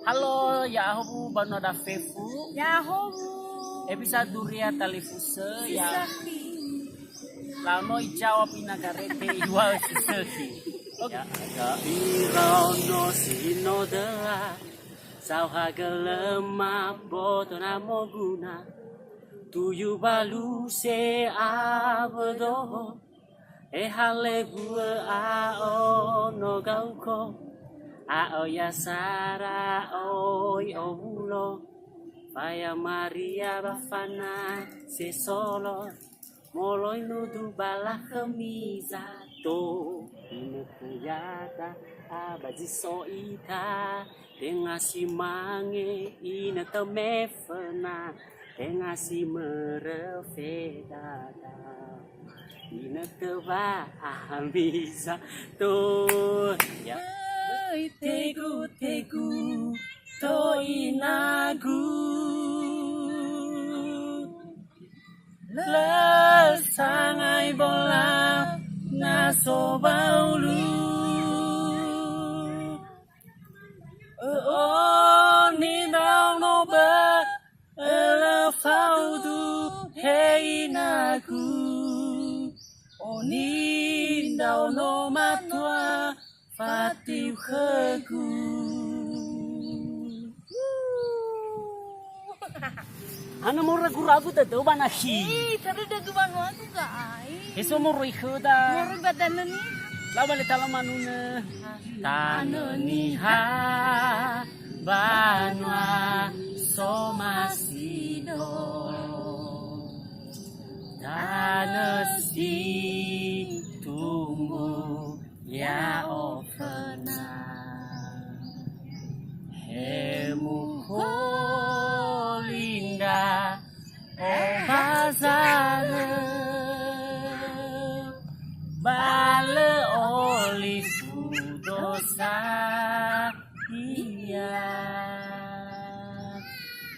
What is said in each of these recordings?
Halo, Yahoo bano da fefu. Yahoo. Episode duria talifuse ya. Sisaki. Lano ijawab inagarete iwal sisaki. Ya ada irono sino dela. Sao hagelema boto namo guna. Tuyu balu se abdo. Hale bua a no gauko. Aoya Sara oi ovulo Vaya Maria bafana se solo Molo inudu bala camisa to Inukuyata abaji so ita Tenga si mange ina temefena Tenga si merefedada Ina teba bisa to ya Tegu to inagu Lesangai bola naso baulu ni dao no ba elefaudu hei nagu ni dao no matua Fatiu khegu. Ana mo ragu-ragu ta do banahi. Tadi dagu banu aku guys. Eso mo roi khoda. Nyari badan ni. Lawa le tala manuna. Tanani ha banwa somasido. Tanasi tumbuh ya ofena hemu holinda bazare bale olifu dosa iya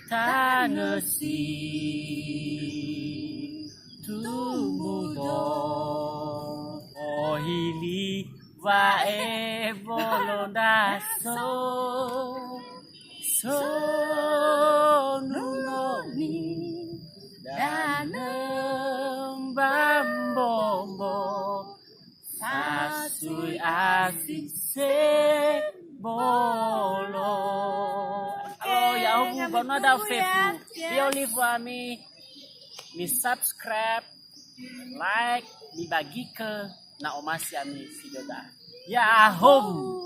tanesi tumudo ohili Vae bolondaso so nunoni danem bambombo sasui asise bolo. Halo Yahoo bano da fefu. Dia live ami mi subscribe, like, mi bagi ke na omasi ami video da. Yahoo!